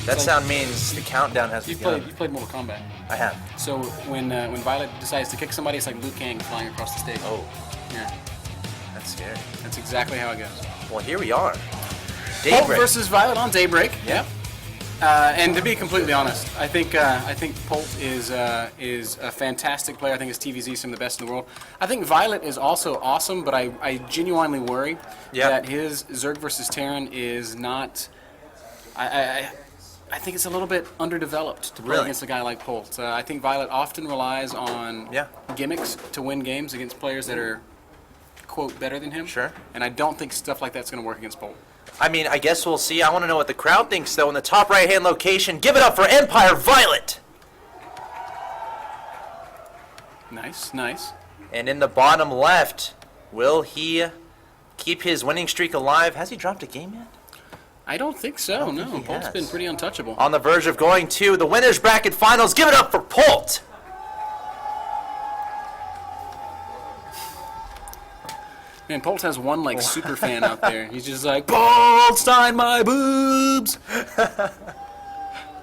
That sound means the countdown has begun. You played Mortal Kombat. I have. So when Violet decides to kick somebody, it's like Liu Kang flying across the stage. Oh. Yeah. That's scary. That's exactly how it goes. Well, here we are. Polt Daybreak. versus Violet on Daybreak. Yep. And to be completely honest, I think Polt is a fantastic player. I think his TVZ is some of the best in the world. I think Violet is also awesome, but I genuinely worry that his Zerg versus Terran is not. I think it's a little bit underdeveloped to play against a guy like Polt. I think Violet often relies on gimmicks to win games against players that are, quote, better than him. Sure. And I don't think stuff like that's going to work against Polt. I mean, I guess we'll see. I want to know what the crowd thinks, though, in the top right-hand location. Give it up for Empire Violet! Nice, nice. And in the bottom left, will he keep his winning streak alive? Has he dropped a game yet? I don't think so, no. Polt's been pretty untouchable. On the verge of going to the Winners Bracket Finals. Give it up for Polt! Man, Polt has one, like, super fan out there. He's just like, Polt, sign my boobs!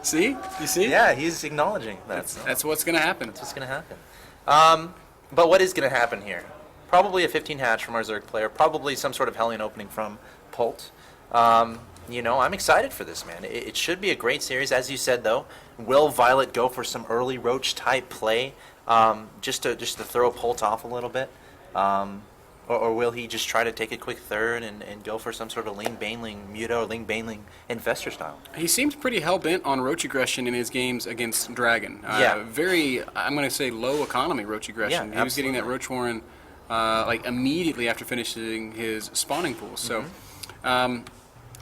See? You see? Yeah, he's acknowledging that. That's what's going to happen. That's what's going to happen. But what is going to happen here? Probably a 15 hatch from our Zerg player. Probably some sort of Hellion opening from Polt. You know, I'm excited for this, man. It should be a great series. As you said, though, will Violet go for some early Roach-type play just to throw Polt off a little bit? Or will he just try to take a quick third and go for some sort of Ling Baneling Muta or Ling Baneling Infestor style? He seems pretty hell-bent on Roach aggression in his games against Dragon. Very, I'm going to say, low economy Roach aggression. He was getting that Roach Warren like immediately after finishing his spawning pool. So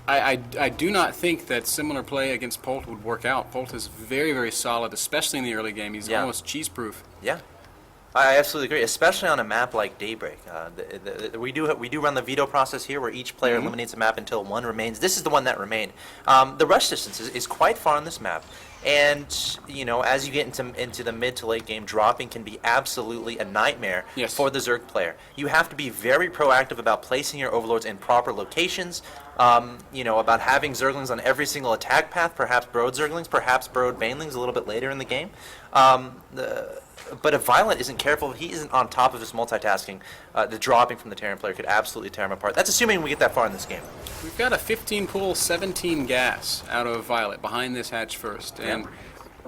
I do not think that similar play against Polt would work out. Polt is very, very solid, especially in the early game. He's almost cheese-proof. Yeah. I absolutely agree, especially on a map like Daybreak. We do run the veto process here, where each player eliminates a map until one remains. This is the one that remained. The rush distance is quite far on this map, and you know, as you get into the mid to late game, dropping can be absolutely a nightmare for the Zerg player. You have to be very proactive about placing your overlords in proper locations. You know, about having Zerglings on every single attack path, perhaps Brood Zerglings, perhaps Brood Banelings a little bit later in the game. But if Violet isn't careful, if he isn't on top of his multitasking, the dropping from the Terran player could absolutely tear him apart. That's assuming we get that far in this game. We've got a 15 pull, 17 gas out of Violet behind this hatch first. And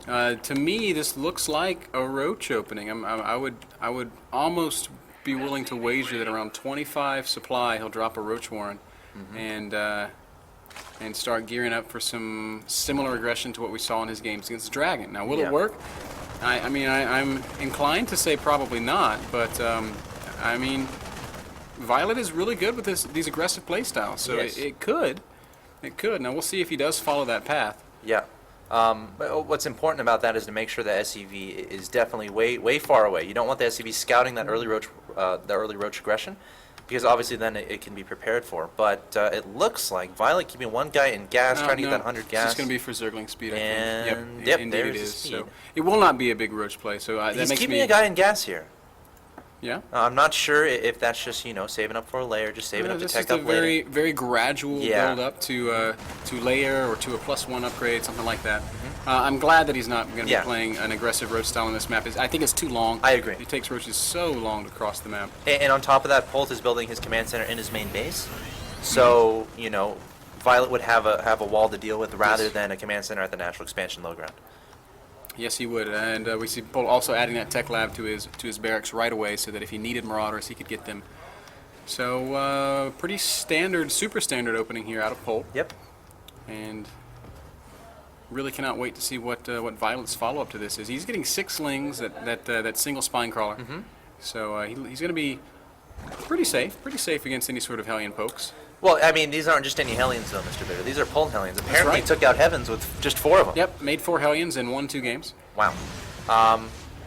to me, this looks like a Roach opening. I would almost be willing to wager that around 25 supply he'll drop a Roach Warren and start gearing up for some similar aggression to what we saw in his games against Dragon. Now, will it work? I mean, I'm inclined to say probably not, but I mean, Violet is really good with these aggressive playstyles, so it could. Now, we'll see if he does follow that path. Yeah. But what's important about that is to make sure the SCV is definitely way far away. You don't want the SCV scouting that early Roach aggression, because obviously then it can be prepared for. But it looks like Violet keeping one guy in gas, trying to get that 100 gas. It's just going to be for Zergling speed, I think. Yep, indeed it is. So it will not be a big Roach play. So that he's makes keeping a guy in gas here. Yeah. I'm not sure if that's just, you know, saving up for a layer, just saving up to tech up later. This is a very gradual build up to layer or to a +1 upgrade, something like that. I'm glad that he's not going to be playing an aggressive Roach style on this map. I think it's too long. I agree. It takes Roaches so long to cross the map. And on top of that, Polt is building his command center in his main base. So, you know, Violet would have a wall to deal with rather than a command center at the natural expansion low ground. Yes, he would, and we see Polt also adding that tech lab to his barracks right away, so that if he needed Marauders, he could get them. So pretty standard, super standard opening here out of Polt. Yep. And really cannot wait to see what Violet's follow up to this is. He's getting 6 slings, that single spine crawler. So he's going to be pretty safe against any sort of Hellion pokes. Well, I mean, these aren't just any Hellions, though, Mr. Bitter. These are Polt Hellions. Apparently, he took out Heavens with just 4 of them. Yep, made 4 Hellions and won 2 games. Wow.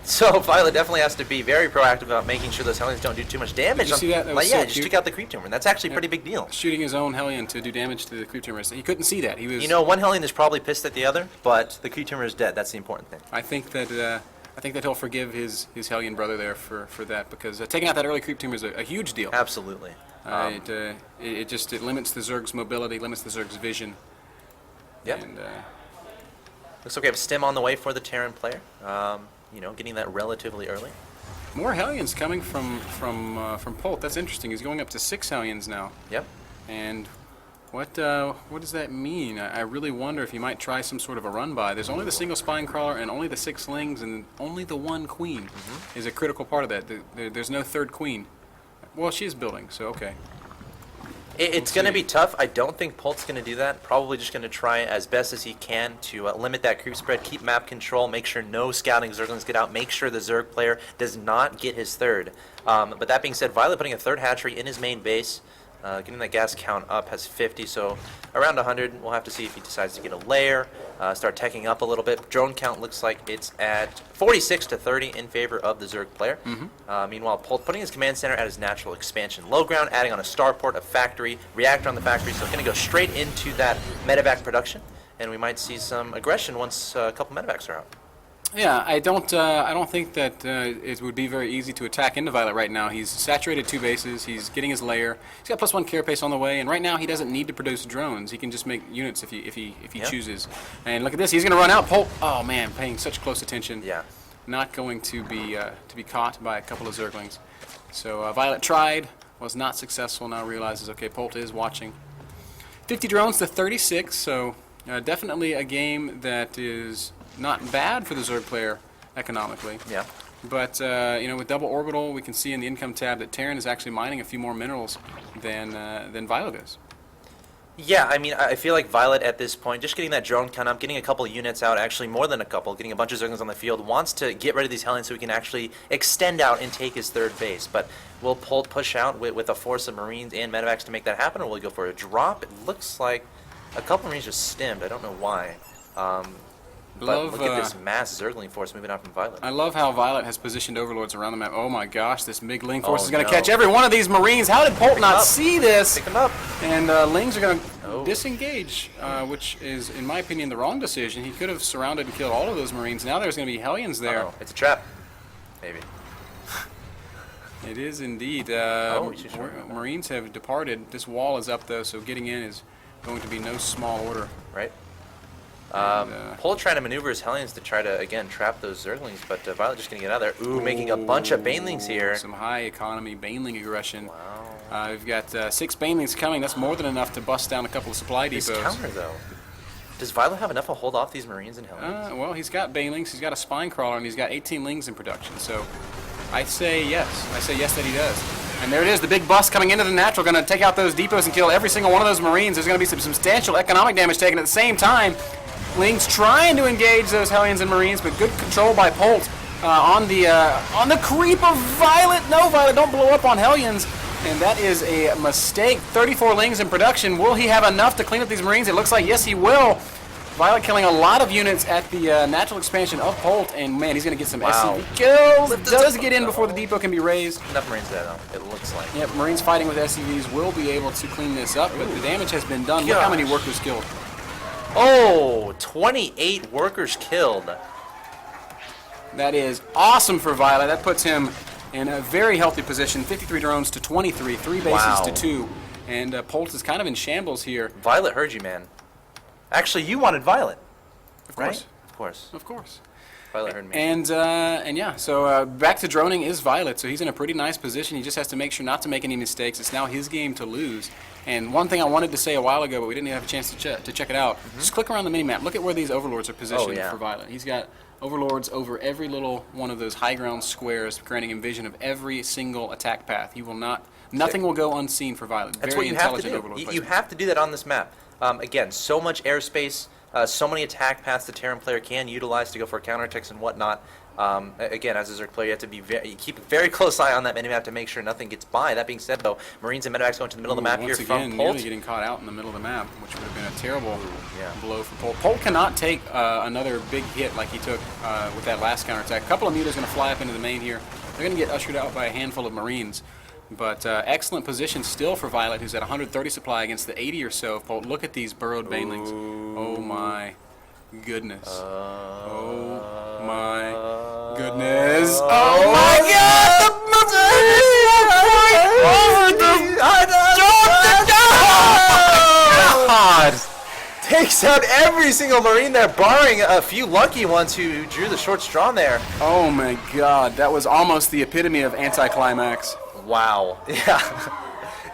So Violet definitely has to be very proactive about making sure those Hellions don't do too much damage. Did you see that? That was so just took out the Creep Tumor. That's actually a pretty big deal. Shooting his own Hellion to do damage to the Creep Tumor. He couldn't see that. He was. You know, one Hellion is probably pissed at the other, but the Creep Tumor is dead. That's the important thing. I think that he'll forgive his Hellion brother there for that, because taking out that early Creep Tumor is a huge deal. Absolutely. It limits the Zerg's mobility, limits the Zerg's vision. Yep. And Looks like we have stim on the way for the Terran player. You know, getting that relatively early. More Hellions coming from Polt. That's interesting. He's going up to 6 Hellions now. Yep. And what does that mean? I really wonder if he might try some sort of a run-by. There's only the single spine crawler and only the 6 lings and only the 1 queen is a critical part of that. There's no 3rd queen. Well, she is building, so okay. It's going to be tough. I don't think Polt's going to do that. Probably just going to try as best as he can to limit that creep spread, keep map control, make sure no scouting Zerglings get out, make sure the Zerg player does not get his 3rd. But that being said, viOLet putting a 3rd hatchery in his main base, getting that gas count up, has 50, so around 100. We'll have to see if he decides to get a lair, start teching up a little bit. Drone count looks like it's at 46 to 30 in favor of the Zerg player. Meanwhile, Polt putting his command center at his natural expansion low ground, adding on a starport, a factory, reactor on the factory, so going to go straight into that medevac production, and we might see some aggression once a couple medevacs are out. Yeah, I don't think that it would be very easy to attack into viOLet right now. He's saturated 2 bases. He's getting his lair. He's got +1 carapace on the way, and right now he doesn't need to produce drones. He can just make units if he chooses. And look at this. He's going to run out. Polt. Oh man, paying such close attention. Yeah. Not going to be caught by a couple of Zerglings. So viOLet tried, was not successful. Now realizes okay, Polt is watching. 50 drones to 36. So definitely a game that is not bad for the Zerg player economically. Yeah. But, you know, with double orbital, we can see in the income tab that Terran is actually mining a few more minerals than viOLet is. Yeah, I mean, I feel like viOLet at this point, just getting that drone count up, getting a couple units out, actually more than a couple, getting a bunch of Zerglings on the field, wants to get rid of these Hellions so he can actually extend out and take his 3rd base. But will Polt push out with a force of Marines and medevacs to make that happen, or will he go for a drop? It looks like a couple Marines just stimmed. I don't know why. But look at this mass Zergling force moving out from viOLet. I love how viOLet has positioned overlords around the map. Oh my gosh, this big Ling force is going to catch every one of these Marines. How did Polt not see this? Pick them up. And Lings are going to disengage, which is, in my opinion, the wrong decision. He could have surrounded and killed all of those Marines. Now there's going to be Hellions there. It's a trap. Maybe. It is indeed. Marines have departed. This wall is up, though, so getting in is going to be no small order. Right. Polt trying to maneuver his Hellions to try to, again, trap those Zerglings, but viOLet just going to get out of there. Ooh, making a bunch of Banelings here. Some high economy Baneling aggression. Wow. We've got 6 Banelings coming. That's more than enough to bust down a couple of supply depots. This counter, though. Does viOLet have enough to hold off these Marines and Hellions? Well, he's got Banelings, he's got a Spine Crawler, and he's got 18 Lings in production. So I say yes. I say yes that he does. And there it is, the big bust coming into the natural, going to take out those depots and kill every single one of those Marines. There's going to be some substantial economic damage taken at the same time. Lings trying to engage those Hellions and Marines, but good control by Polt on the creep of viOLet. No, viOLet, don't blow up on Hellions. And that is a mistake. 34 Lings in production. Will he have enough to clean up these Marines? It looks like yes, he will. viOLet killing a lot of units at the natural expansion of Polt, and man, he's going to get some SCV kills. It does get in before the depot can be raised. Enough Marines there, though, it looks like. Yep, Marines fighting with SCVs will be able to clean this up, but the damage has been done. Look how many workers killed. Oh, 28 workers killed. That is awesome for viOLet. That puts him in a very healthy position. 53 drones to 23, 3 bases to 2. And Polt is kind of in shambles here. viOLet heard you, man. Actually, you wanted viOLet. Of course. Right? Of course. Of course. viOLet heard me. And yeah, so back to droning is viOLet. So he's in a pretty nice position. He just has to make sure not to make any mistakes. It's now his game to lose. And one thing I wanted to say a while ago, but we didn't have a chance to check it out. Just click around the minimap. Look at where these overlords are positioned for viOLet. He's got overlords over every little one of those high ground squares, granting him vision of every single attack path. He will not. Nothing will go unseen for viOLet. That's Very what you have to intelligent do. You have to do that on this map. Again, so much airspace, so many attack paths the Terran player can utilize to go for counterattacks and whatnot. Again, as a Zerg player, you have to be keep a very close eye on that minimap to make sure nothing gets by. That being said, though, Marines and medevacs going to the middle of the map here from Polt. Nearly getting caught out in the middle of the map, which would have been a terrible blow for Polt. Polt cannot take another big hit like he took with that last counterattack. A couple of mutas going to fly up into the main here. They're going to get ushered out by a handful of Marines. But excellent position still for viOLet, who's at 130 supply against the 80 or so of Polt. Look at these burrowed Banelings. Oh my goodness. Oh my goodness. Oh my god! God! takes out every single Marine there, barring a few lucky ones who drew the short straw there. Oh my God, that was almost the epitome of anticlimax. Wow. Yeah.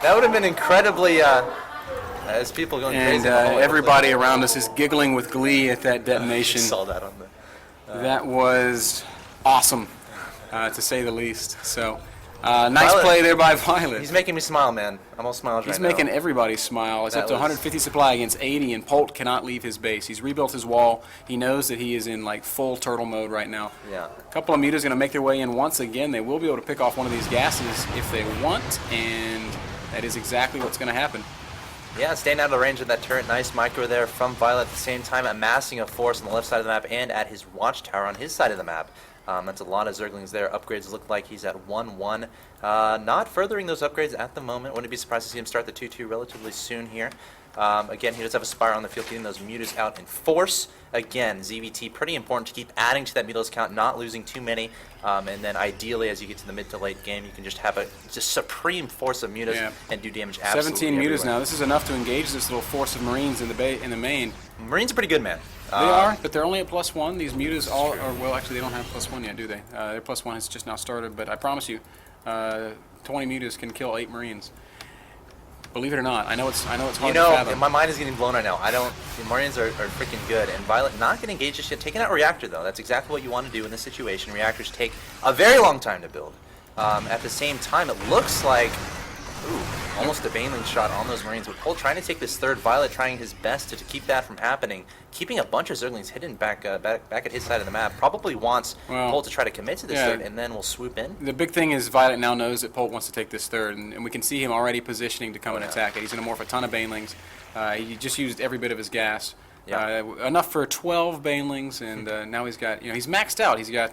That would have been incredibly, as people going crazy. And everybody around us is giggling with glee at that detonation. I saw that on the... That was awesome, to say the least. So, nice Violet, play there by viOLet. He's making me smile, man. I'm all smiles He's right now. making everybody smile. It's up to 150 supply against 80, and Polt cannot leave his base. He's rebuilt his wall. He knows that he is in like full turtle mode right now. Yeah. A couple of mutas going to make their way in once again. They will be able to pick off one of these gases if they want, and that is exactly what's going to happen. Yeah, staying out of the range of that turret. Nice micro there from viOLet at the same time, amassing a force on the left side of the map and at his watchtower on his side of the map. That's a lot of Zerglings there. Upgrades look like he's at 1-1. Not furthering those upgrades at the moment. Wouldn't be surprised to see him start the 2-2 relatively soon here. Again, he does have a Spire on the field, getting those mutas out in force. Again, ZvT, pretty important to keep adding to that mutas count, not losing too many. And then ideally, as you get to the mid to late game, you can just have a supreme force of mutas and do damage absolutely 17 mutas everywhere. now. This is enough to engage this little force of Marines in the main. Marines are pretty good, man. They are, but they're only at +1. These mutas all are, well, actually, they don't have +1 yet, do they? Their +1 has just now started, but I promise you, 20 mutas can kill 8 Marines. Believe it or not, I know it's hard to fathom. My mind is getting blown right now. The Marines are freaking good, and viOLet not going to engage just yet. Taking out Reactor, though, that's exactly what you want to do in this situation. Reactors take a very long time to build. At the same time, it looks like, almost a Baneling shot on those Marines. But Polt trying to take this third, viOLet trying his best to keep that from happening. Keeping a bunch of Zerglings hidden back at his side of the map. Probably wants Polt to try to commit to this third, and then we'll swoop in. The big thing is viOLet now knows that Polt wants to take this third, and we can see him already positioning to come and attack it. He's going to morph a ton of Banelings. He just used every bit of his gas. Enough for 12 Banelings, and now he's got, he's maxed out. He's got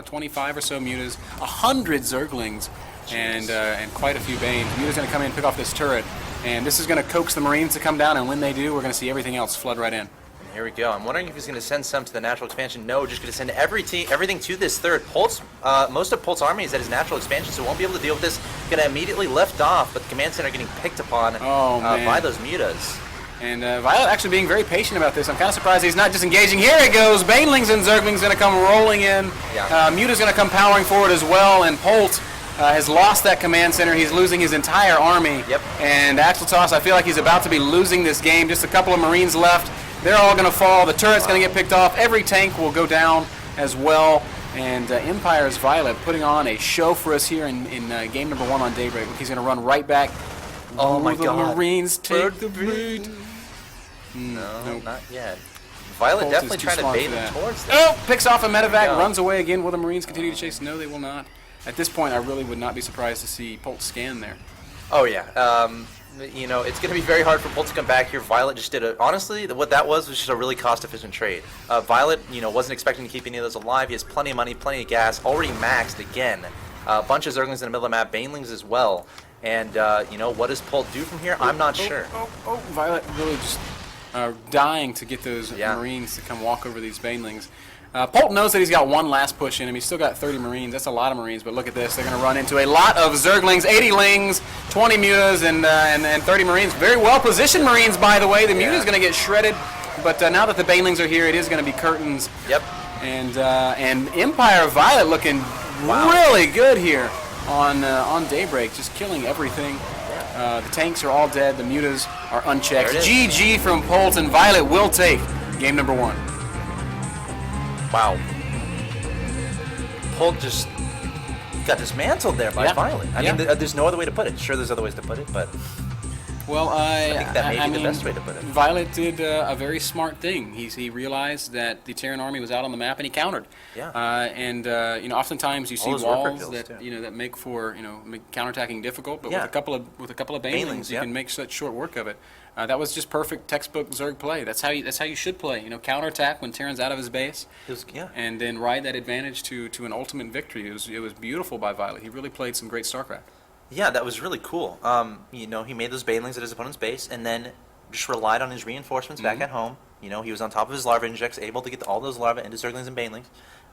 25 or so mutas, 100 Zerglings, and quite a few Banes. Muta's going to come in and pick off this turret, and this is going to coax the Marines to come down, and when they do, we're going to see everything else flood right in. Here we go. I'm wondering if he's going to send some to the natural expansion. No, just going to send everything to this third. Most of Polt's army is at his natural expansion, so won't be able to deal with this. Going to immediately lift off, but the command center getting picked upon by those mutas. And viOLet actually being very patient about this. I'm kind of surprised he's not disengaging. Here it goes. Banelings and Zerglings going to come rolling in. Muta's going to come powering forward as well, and Polt has lost that command center. He's losing his entire army. And Axeltoss, I feel like he's about to be losing this game. Just a couple of Marines left. They're all going to fall. The turret's going to get picked off. Every tank will go down as well. And Empire's viOLet putting on a show for us here in game number 1 on Daybreak. He's going to run right back. Oh my God. The Marines take the bait. No, not yet. viOLet Polt definitely trying to bait him towards that. Oh, picks off a medevac, runs away again. Will the Marines continue to chase? No, they will not. At this point, I really would not be surprised to see Polt scan there. Oh, yeah. It's going to be very hard for Polt to come back here. viOLet just did honestly, what that was just a really cost-efficient trade. viOLet, wasn't expecting to keep any of those alive. He has plenty of money, plenty of gas, already maxed again. A bunch of Zerglings in the middle of the map, Banelings as well. And, what does Polt do from here? I'm not sure. viOLet really just dying to get those Marines to come walk over these Banelings. Polt knows that he's got one last push in him. He's still got 30 Marines. That's a lot of Marines, but look at this. They're going to run into a lot of Zerglings, 80 Lings, 20 Mutas, and 30 Marines. Very well-positioned Marines, by the way. The Muta's going to get shredded, but now that the Banelings are here, it is going to be curtains. And Empire viOLet looking really good here on Daybreak, just killing everything. The tanks are all dead. The Mutas are unchecked. GG from Polt, and viOLet will take game number 1. Wow. Polt just got dismantled there by viOLet. I mean, there's no other way to put it. Sure, there's other ways to put it, but I think that may be the best way to put it. viOLet did a very smart thing. He realized that the Terran army was out on the map, and he countered. Oftentimes you see walls that that make for make counterattacking difficult, but with a couple of Banelings, you can make such short work of it. That was just perfect textbook Zerg play. That's how you should play. Counterattack when Terran's out of his base, and then ride that advantage to an ultimate victory. It was beautiful by viOLet. He really played some great StarCraft. Yeah, that was really cool. He made those Banelings at his opponent's base, and then just relied on his reinforcements back at home. He was on top of his larva injects, able to get all those larvae into Zerglings and Banelings,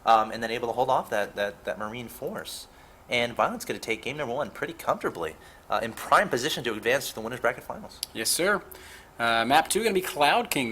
and then able to hold off that Marine force. And viOLet's going to take game number 1 pretty comfortably, in prime position to advance to the winners bracket finals. Yes, sir. Map 2 going to be Cloud King.